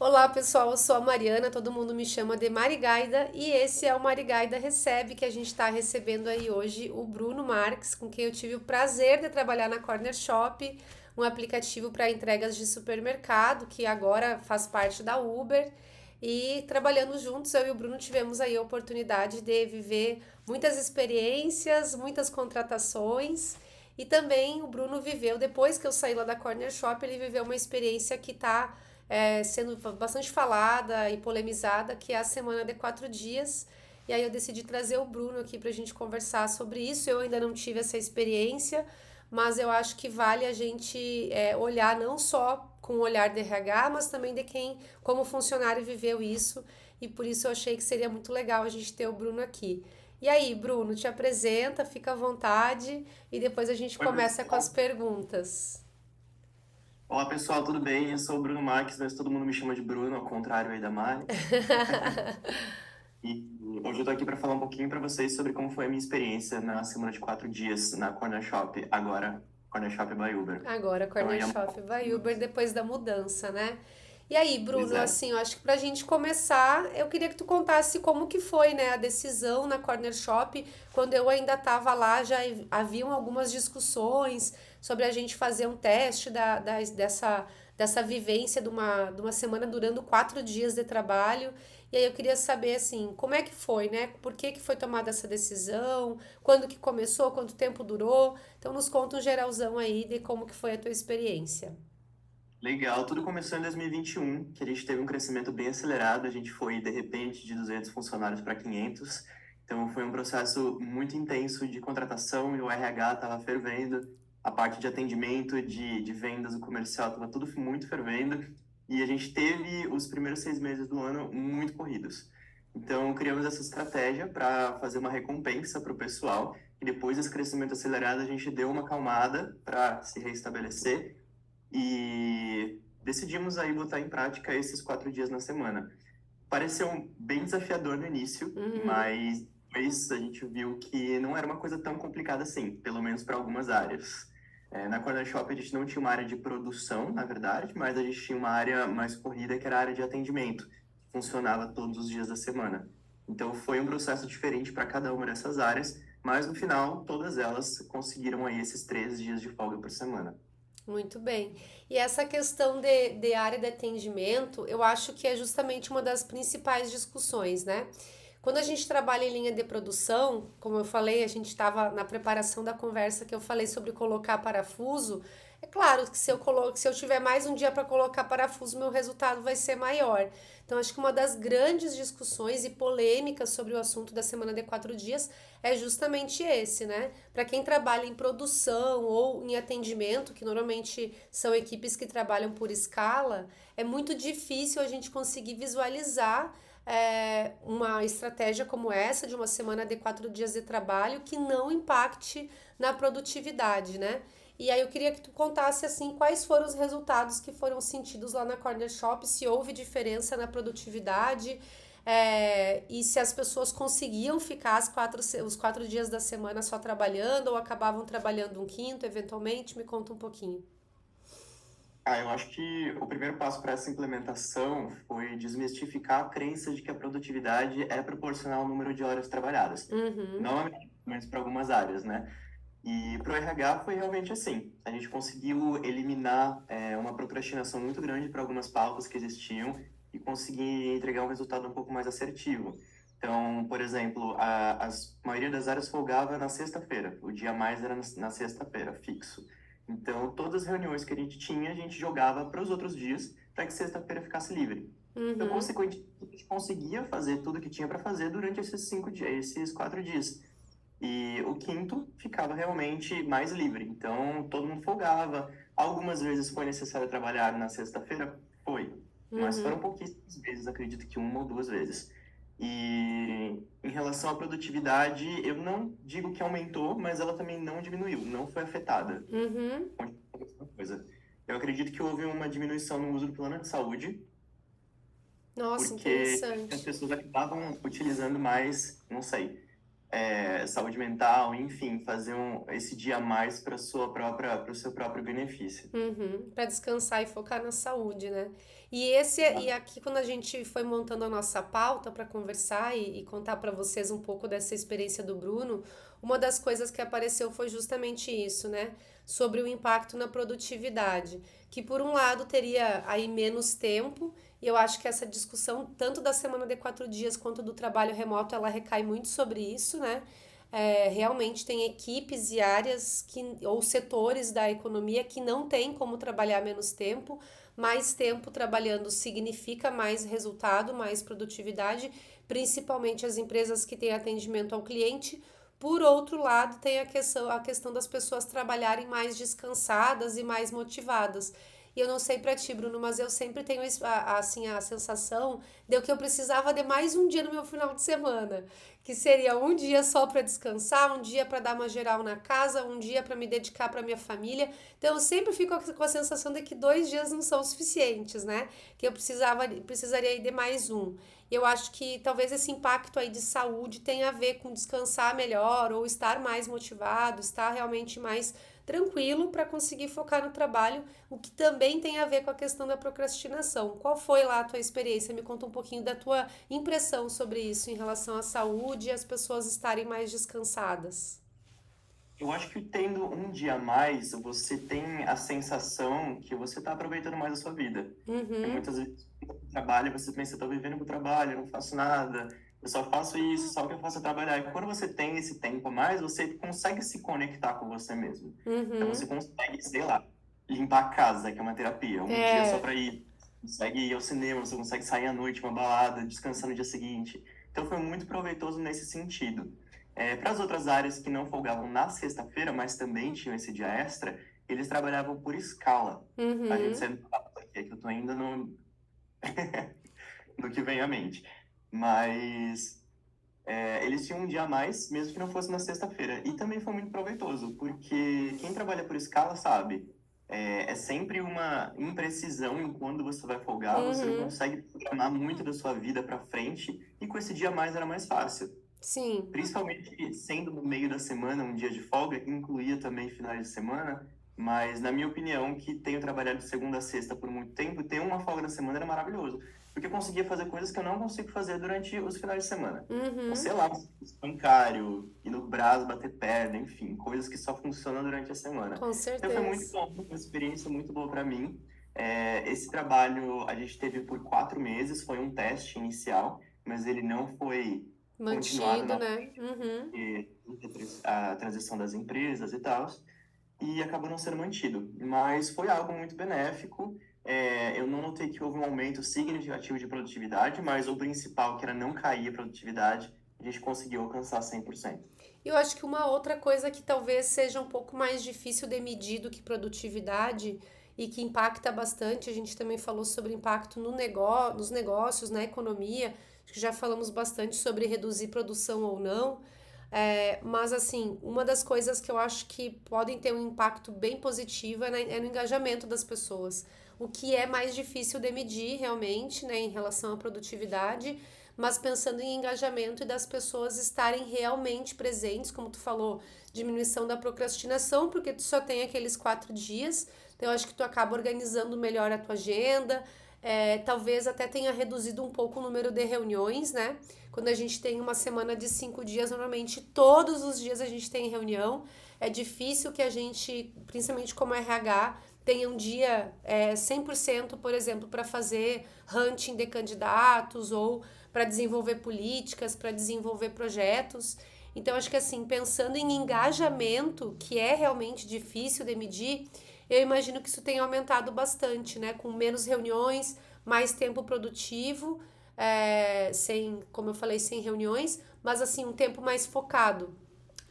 Olá pessoal, eu sou a Mariana, todo mundo me chama de Marigaida e esse é o Marigaida Recebe, que a gente está recebendo aí hoje o Bruno Marques, com quem eu tive o prazer de trabalhar na Corner Shop, um aplicativo para entregas de supermercado que agora faz parte da Uber. E trabalhando juntos, eu e o Bruno tivemos aí a oportunidade de viver muitas experiências, muitas contratações. E também o Bruno viveu, depois que eu saí lá da Corner Shop, ele viveu uma experiência que está sendo bastante falada e polemizada, que é a semana de 4 dias. E aí eu decidi trazer o Bruno aqui para a gente conversar sobre isso. Eu ainda não tive essa experiência, mas eu acho que vale a gente olhar não só com o olhar de RH, mas também de quem, como funcionário, viveu isso. E por isso eu achei que seria muito legal a gente ter o Bruno aqui. E aí, Bruno, te apresenta, fica à vontade e depois a gente Oi, começa com as pessoal. perguntas. Olá, pessoal, tudo bem? Eu sou o Bruno Marques, mas todo mundo me chama de Bruno, ao contrário aí da Mari. E hoje eu tô aqui para falar um pouquinho para vocês sobre como foi a minha experiência na semana de 4 dias na Corner Shop, agora Corner Shop by Uber. Agora, Então Corner aí é uma... Shop vai Uber depois da mudança, né? E aí, Pois Bruno, é. assim, eu acho que pra gente começar, eu queria que tu contasse como que foi, né, a decisão na Corner Shop, quando eu ainda estava lá, já haviam algumas discussões sobre a gente fazer um teste dessa vivência de uma semana durando 4 dias de trabalho. E aí eu queria saber, assim, como é que foi, né? Por que que foi tomada essa decisão? Quando que começou? Quanto tempo durou? Então nos conta um geralzão aí de como que foi a tua experiência. Legal, tudo começou em 2021, que a gente teve um crescimento bem acelerado, a gente foi, de repente, de 200 funcionários para 500, então foi um processo muito intenso de contratação e o RH estava fervendo, a parte de atendimento, de vendas, o comercial estava tudo muito fervendo, e a gente teve os primeiros 6 meses do ano muito corridos. Então, criamos essa estratégia para fazer uma recompensa para o pessoal, e depois desse crescimento acelerado, a gente deu uma acalmada para se restabelecer, e decidimos aí botar em prática esses 4 dias na semana. Pareceu bem desafiador no início, Uhum. mas depois a gente viu que não era uma coisa tão complicada assim, pelo menos para algumas áreas. Na Corner Shop a gente não tinha uma área de produção, na verdade, mas a gente tinha uma área mais corrida que era a área de atendimento, que funcionava todos os dias da semana. Então foi um processo diferente para cada uma dessas áreas, mas no final todas elas conseguiram aí esses 3 dias de folga por semana. Muito bem. E essa questão de área de atendimento, eu acho que é justamente uma das principais discussões, né? Quando a gente trabalha em linha de produção, como eu falei, a gente estava na preparação da conversa que eu falei sobre colocar parafuso. É claro que se eu tiver mais um dia para colocar parafuso, meu resultado vai ser maior. Então, acho que uma das grandes discussões e polêmicas sobre o assunto da semana de 4 dias é justamente esse, né? Para quem trabalha em produção ou em atendimento, que normalmente são equipes que trabalham por escala, é muito difícil a gente conseguir visualizar uma estratégia como essa, de uma semana de 4 dias de trabalho, que não impacte na produtividade, né? E aí eu queria que tu contasse assim quais foram os resultados que foram sentidos lá na Corner Shop, se houve diferença na produtividade, e se as pessoas conseguiam ficar os 4 dias da semana só trabalhando ou acabavam trabalhando um quinto, eventualmente, me conta um pouquinho. Eu acho que o primeiro passo para essa implementação foi desmistificar a crença de que a produtividade é proporcional ao número de horas trabalhadas. Uhum, Normalmente, mas para algumas áreas, né? E para o RH foi realmente assim. A gente conseguiu eliminar uma procrastinação muito grande para algumas pautas que existiam e conseguir entregar um resultado um pouco mais assertivo. Então, por exemplo, a maioria das áreas folgava na sexta-feira. O dia a mais era na sexta-feira, fixo. Então, todas as reuniões que a gente tinha, a gente jogava para os outros dias, para que sexta-feira ficasse livre. Então, uhum, consequentemente, a gente conseguia fazer tudo que tinha para fazer durante esses 5 dias, esses 4 dias. E o quinto ficava realmente mais livre. Então, todo mundo folgava. Algumas vezes foi necessário trabalhar na sexta-feira? Foi. Mas uhum, foram pouquíssimas vezes, acredito que uma ou duas vezes. E em relação à produtividade, eu não digo que aumentou, mas ela também não diminuiu, não foi afetada. uhum. Continua a mesma coisa. Eu acredito que houve uma diminuição no uso do plano de saúde, Nossa, porque as interessante. pessoas acabavam utilizando mais, não sei, saúde mental, enfim, fazer esse dia a mais para o seu próprio benefício. Uhum, para descansar e focar na saúde, né? E Exato. aqui quando a gente foi montando a nossa pauta para conversar e contar para vocês um pouco dessa experiência do Bruno, uma das coisas que apareceu foi justamente isso, né? Sobre o impacto na produtividade, que por um lado teria aí menos tempo, e eu acho que essa discussão, tanto da semana de 4 dias quanto do trabalho remoto, ela recai muito sobre isso, né? Realmente tem equipes e áreas ou setores da economia que não tem como trabalhar menos tempo. Mais tempo trabalhando significa mais resultado, mais produtividade, principalmente as empresas que têm atendimento ao cliente. Por outro lado, tem a questão das pessoas trabalharem mais descansadas e mais motivadas. E eu não sei pra ti, Bruno, mas eu sempre tenho assim a sensação de que eu precisava de mais um dia no meu final de semana, que seria um dia só para descansar, um dia para dar uma geral na casa, um dia para me dedicar para minha família. Então eu sempre fico com a sensação de que 2 dias não são suficientes, né? Que eu precisaria ir de mais um. E eu acho que talvez esse impacto aí de saúde tenha a ver com descansar melhor ou estar mais motivado, estar realmente mais tranquilo para conseguir focar no trabalho, o que também tem a ver com a questão da procrastinação. Qual foi lá a tua experiência? Me conta um pouquinho da tua impressão sobre isso em relação à saúde e as pessoas estarem mais descansadas. Eu acho que tendo um dia a mais, você tem a sensação que você está aproveitando mais a sua vida. Porque Uhum, muitas vezes no trabalho você pensa, estou vivendo pro trabalho, eu não faço nada, eu só faço isso, só o que eu faço é trabalhar. E quando você tem esse tempo a mais, você consegue se conectar com você mesmo. Então você uhum. consegue, sei lá, limpar a casa, que é uma terapia, um dia só É, para ir. Consegue ir ao cinema, você consegue sair à noite, uma balada, descansar no dia seguinte. Então foi muito proveitoso nesse sentido. Para as outras áreas que não folgavam na sexta-feira, mas também tinham esse dia extra, eles trabalhavam por escala. A gente uhum, sendo aqui, é que eu estou ainda no que vem à mente. Mas eles tinham um dia a mais, mesmo que não fosse na sexta-feira. E também foi muito proveitoso, porque quem trabalha por escala sabe, é sempre uma imprecisão em quando você vai folgar, você não uhum. consegue programar muito da sua vida para frente, e com esse dia a mais era mais fácil. Sim, Principalmente sendo no meio da semana, um dia de folga, incluía também finais de semana, mas na minha opinião, que tenho trabalhado de segunda a sexta por muito tempo, ter uma folga na semana era maravilhoso, porque eu conseguia fazer coisas que eu não consigo fazer durante os finais de semana. Então, uhum, sei lá, bancário, ir no braço, bater perna, enfim, coisas que só funcionam durante a semana. com Então foi muito certeza. bom, foi uma experiência muito boa para mim. Esse trabalho a gente teve por 4 meses, foi um teste inicial, mas ele não foi continuado Mantido, né? novamente Uhum. porque a transição das empresas e tal, e acabou não sendo mantido. Mas foi algo muito benéfico. Eu não notei que houve um aumento significativo de produtividade, mas o principal, que era não cair a produtividade, a gente conseguiu alcançar 100%. Eu acho que uma outra coisa que talvez seja um pouco mais difícil de medir do que produtividade e que impacta bastante, a gente também falou sobre impacto nos negócios, na economia, acho que já falamos bastante sobre reduzir produção ou não, mas assim, uma das coisas que eu acho que podem ter um impacto bem positivo é no engajamento das pessoas. O que é mais difícil de medir realmente, né, em relação à produtividade, mas pensando em engajamento e das pessoas estarem realmente presentes, como tu falou, diminuição da procrastinação, porque tu só tem aqueles 4 dias, então eu acho que tu acaba organizando melhor a tua agenda, talvez até tenha reduzido um pouco o número de reuniões, né? Quando a gente tem uma semana de 5 dias, normalmente todos os dias a gente tem reunião. É difícil que a gente, principalmente como RH, tenha um dia 100%, por exemplo, para fazer hunting de candidatos ou para desenvolver políticas, para desenvolver projetos. Então, acho que assim, pensando em engajamento, que é realmente difícil de medir, eu imagino que isso tenha aumentado bastante, né? Com menos reuniões, mais tempo produtivo, sem, como eu falei, sem reuniões, mas assim, um tempo mais focado.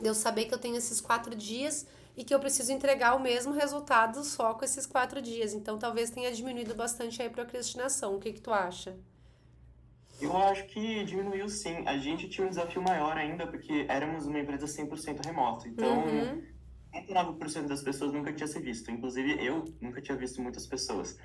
De eu saber que eu tenho esses 4 dias e que eu preciso entregar o mesmo resultado só com esses 4 dias. Então, talvez tenha diminuído bastante a procrastinação. O que que tu acha? Eu acho que diminuiu sim. A gente tinha um desafio maior ainda, porque éramos uma empresa 100% remota. Então, Uhum, 99% das pessoas nunca tinha se visto. Inclusive, eu nunca tinha visto muitas pessoas.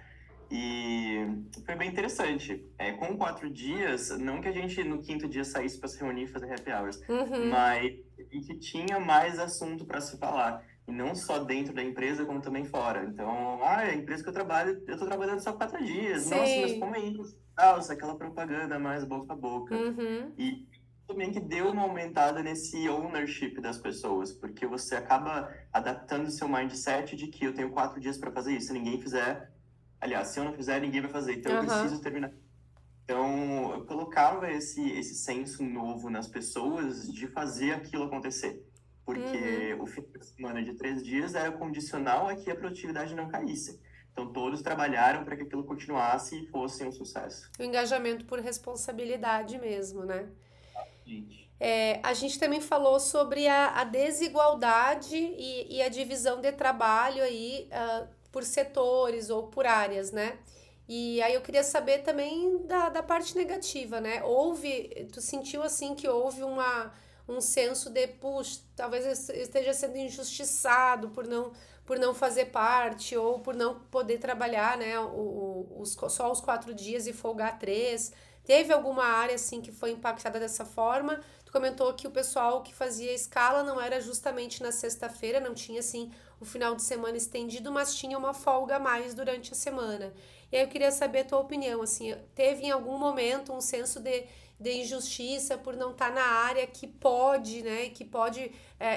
E foi bem interessante. Com 4 dias, não que a gente no quinto dia saísse para se reunir e fazer happy hours, Uhum. mas a gente tinha mais assunto para se falar. E não só dentro da empresa, como também fora. Então, a empresa que eu trabalho, eu estou trabalhando só 4 dias. Nossa, mas Sim. como é isso? Nossa, aquela propaganda mais boca a boca. Uhum. E também que deu uma aumentada nesse ownership das pessoas, porque você acaba adaptando o seu mindset de que eu tenho 4 dias para fazer isso. Se ninguém fizer, aliás, se eu não fizer, ninguém vai fazer, então eu Aham. preciso terminar. Então, eu colocava esse senso novo nas pessoas de fazer aquilo acontecer. Porque Uhum. o fim de semana de 3 dias era condicional a que a produtividade não caísse. Então, todos trabalharam para que aquilo continuasse e fosse um sucesso. O engajamento por responsabilidade mesmo, né? Gente. A gente também falou sobre a desigualdade e a divisão de trabalho aí, por setores ou por áreas, né? E aí eu queria saber também da parte negativa, né? Tu sentiu assim que houve um senso de, puxa, talvez eu esteja sendo injustiçado por não fazer parte ou por não poder trabalhar, né? Só os 4 dias e folgar três. Teve alguma área assim que foi impactada dessa forma? Tu comentou que o pessoal que fazia escala não era justamente na sexta-feira, não tinha assim o final de semana estendido, mas tinha uma folga a mais durante a semana. E aí eu queria saber a tua opinião, assim, teve em algum momento um senso de injustiça por não estar na área que pode, né, que pode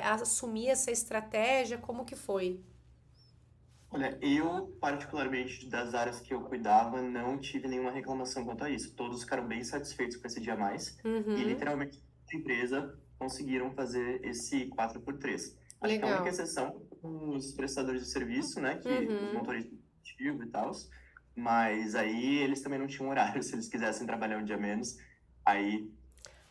assumir essa estratégia, como que foi? Olha, eu, particularmente, das áreas que eu cuidava, não tive nenhuma reclamação quanto a isso. Todos ficaram bem satisfeitos com esse dia a mais e, Uhum, literalmente, a empresa conseguiram fazer esse 4x3. Acho que a única legal. exceção são os prestadores de serviço, né, que os Uhum. motoristas de aplicativo e tal, mas aí eles também não tinham horário. Se eles quisessem trabalhar um dia menos, aí fica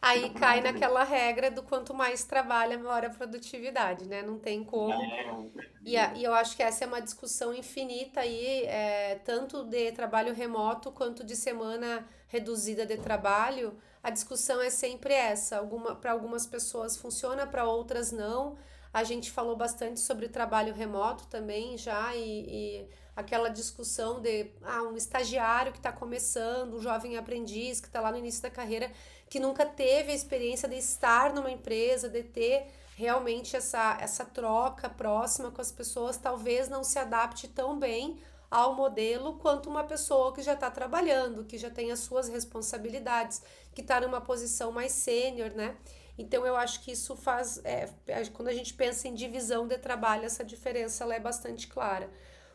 Aí por cai conta deles. naquela regra do quanto mais trabalha, maior a produtividade, né? Não tem Já como. é um E eu acho que essa é uma discussão infinita aí, tanto de trabalho remoto quanto de semana reduzida de trabalho. A discussão é sempre essa. Para algumas pessoas funciona, para outras não. A gente falou bastante sobre trabalho remoto também já e aquela discussão de um estagiário que está começando, um jovem aprendiz que está lá no início da carreira, que nunca teve a experiência de estar numa empresa, de ter realmente essa troca próxima com as pessoas, talvez não se adapte tão bem ao modelo quanto uma pessoa que já está trabalhando, que já tem as suas responsabilidades, que está numa posição mais sênior, né? Então eu acho que isso quando a gente pensa em divisão de trabalho, essa diferença ela é bastante clara.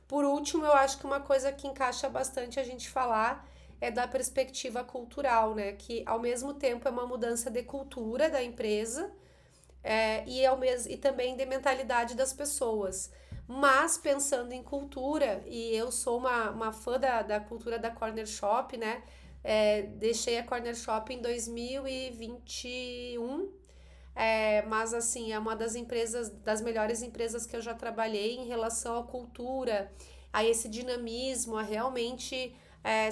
Por último, eu acho que uma coisa que encaixa bastante a gente falar é da perspectiva cultural, né? Que ao mesmo tempo é uma mudança de cultura da empresa, e também de mentalidade das pessoas. Mas pensando em cultura, e eu sou uma fã da cultura da Corner Shop, né? Deixei a Corner Shop em 2021, mas assim, é uma das empresas, das melhores empresas que eu já trabalhei em relação à cultura, a esse dinamismo, a realmente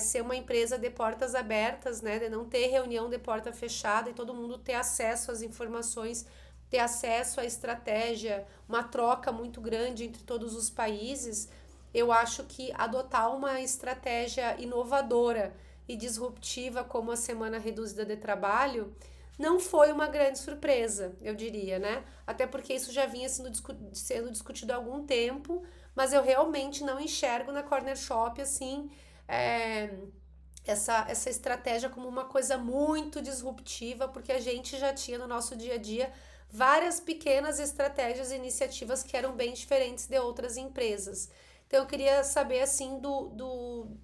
ser uma empresa de portas abertas, né? De não ter reunião de porta fechada e todo mundo ter acesso às informações, ter acesso à estratégia, uma troca muito grande entre todos os países. Eu acho que adotar uma estratégia inovadora e disruptiva como a semana reduzida de trabalho não foi uma grande surpresa, eu diria, né? Até porque isso já vinha sendo discutido há algum tempo, mas eu realmente não enxergo na Corner Shop assim é, essa estratégia como uma coisa muito disruptiva, porque a gente já tinha no nosso dia a dia várias pequenas estratégias e iniciativas que eram bem diferentes de outras empresas. Então eu queria saber assim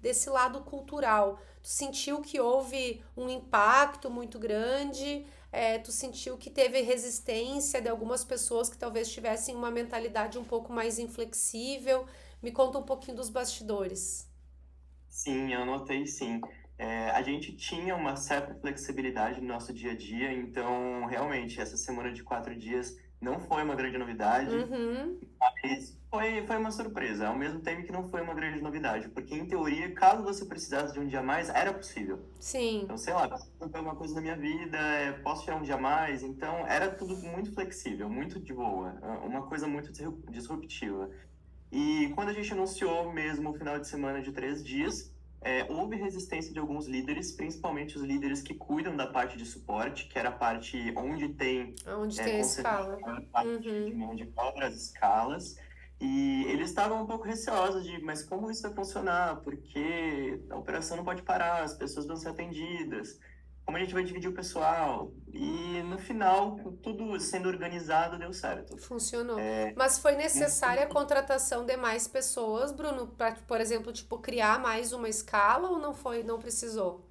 desse lado cultural. Tu sentiu que houve um impacto muito grande? Tu sentiu que teve resistência de algumas pessoas que talvez tivessem uma mentalidade um pouco mais inflexível? Me conta um pouquinho dos bastidores. Sim, eu notei sim. A gente tinha uma certa flexibilidade no nosso dia a dia, então realmente essa semana de 4 dias não foi uma grande novidade, Uhum, mas foi uma surpresa, ao mesmo tempo que não foi uma grande novidade, porque em teoria, caso você precisasse de um dia a mais, era possível. sim. Então, sei lá, preciso fazer alguma coisa na minha vida, posso tirar um dia a mais, então era tudo muito flexível, muito de boa, uma coisa muito disruptiva. E quando a gente anunciou mesmo o final de semana de 3 dias, houve resistência de alguns líderes, principalmente os líderes que cuidam da parte de suporte, que era a parte onde tem Onde tem a escala. concentração, a parte de Uhum. mão de obra, as escalas, e eles estavam um pouco receosos de, mas como isso vai funcionar? Porque a operação não pode parar, as pessoas vão ser atendidas, como a gente vai dividir o pessoal? E no final, com tudo sendo organizado, deu certo. Funcionou. Mas foi necessária a contratação de mais pessoas, Bruno, para, por exemplo, tipo, criar mais uma escala ou não foi, não precisou?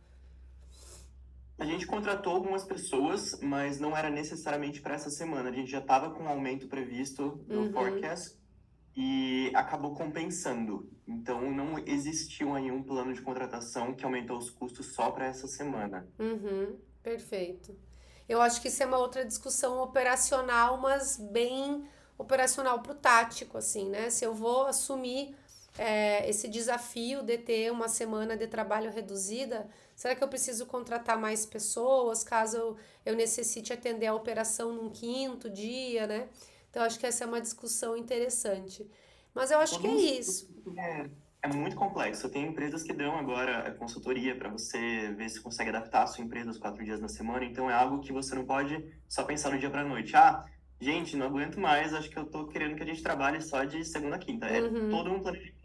A gente contratou algumas pessoas, mas não era necessariamente para essa semana. A gente já estava com um aumento previsto no Uhum, forecast e acabou compensando. Então, não existiu aí um plano de contratação que aumentou os custos só para essa semana. uhum, perfeito. Eu acho que isso é uma outra discussão operacional, mas bem operacional pro tático, assim, né? Se eu vou assumir esse desafio de ter uma semana de trabalho reduzida, será que eu preciso contratar mais pessoas caso eu necessite atender a operação num quinto dia, né? Então, acho que essa é uma discussão interessante. Mas eu acho que Todo é um isso. é muito complexo. Tem empresas que dão agora consultoria para você ver se consegue adaptar a sua empresa aos 4 dias na semana. Então, é algo que você não pode só pensar do dia para a noite. Ah, gente, não aguento mais, acho que eu estou querendo que a gente trabalhe só de segunda a quinta. É Uhum. todo um planejamento.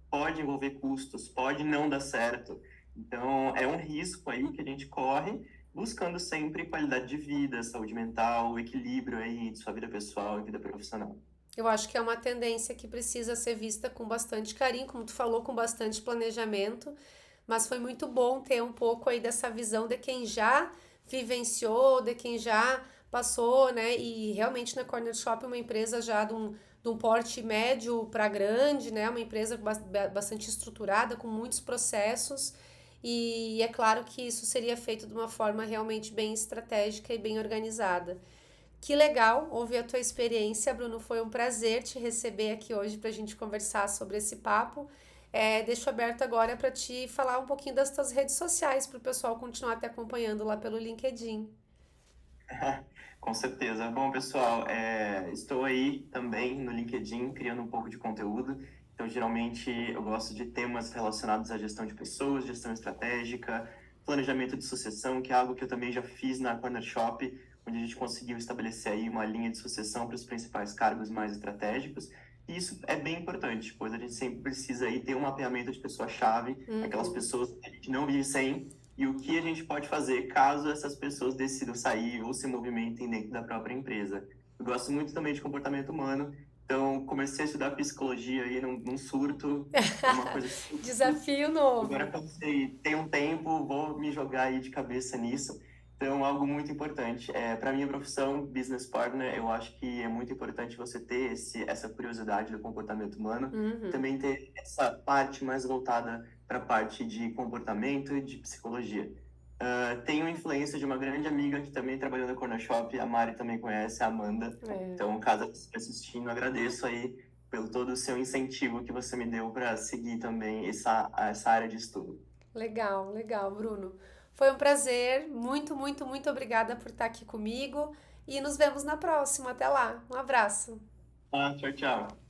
Pode envolver custos, pode não dar certo. Então, é um risco aí que a gente corre, buscando sempre qualidade de vida, saúde mental, equilíbrio aí de sua vida pessoal e vida profissional. Eu acho que é uma tendência que precisa ser vista com bastante carinho, como tu falou, com bastante planejamento, mas foi muito bom ter um pouco aí dessa visão de quem já vivenciou, de quem já passou, né? E realmente na Corner Shop é uma empresa já de um porte médio para grande, né? Uma empresa bastante estruturada, com muitos processos. E é claro que isso seria feito de uma forma realmente bem estratégica e bem organizada. Que legal ouvir a tua experiência, Bruno. Foi um prazer te receber aqui hoje para a gente conversar sobre esse papo. Deixo aberto agora para te falar um pouquinho das tuas redes sociais para o pessoal continuar te acompanhando lá pelo LinkedIn. Com certeza. Bom, pessoal, estou aí também no LinkedIn criando um pouco de conteúdo. Então, geralmente, eu gosto de temas relacionados à gestão de pessoas, gestão estratégica, planejamento de sucessão, que é algo que eu também já fiz na Corner Shop, onde a gente conseguiu estabelecer aí uma linha de sucessão para os principais cargos mais estratégicos. E isso é bem importante, pois a gente sempre precisa aí ter um mapeamento de pessoa-chave, aquelas Uhum. pessoas que a gente não vive sem, e o que a gente pode fazer caso essas pessoas decidam sair ou se movimentem dentro da própria empresa. Eu gosto muito também de comportamento humano, então comecei a estudar psicologia aí num surto, é uma coisa que Desafio agora novo. pensei, tem um tempo, vou me jogar aí de cabeça nisso. Então, algo muito importante. Para minha profissão, business partner, eu acho que é muito importante você ter essa curiosidade do comportamento humano e Uhum. também ter essa parte mais voltada para a parte de comportamento e de psicologia. Tenho influência de uma grande amiga que também trabalhou na Corner Shop, a Mari também conhece, a Amanda. É. Então, caso ela esteja assistindo, agradeço aí pelo todo o seu incentivo que você me deu para seguir também essa área de estudo. Legal, legal, Bruno. Foi um prazer. Muito, muito, muito obrigada por estar aqui comigo e nos vemos na próxima. Até lá. Um abraço. Tchau, tchau.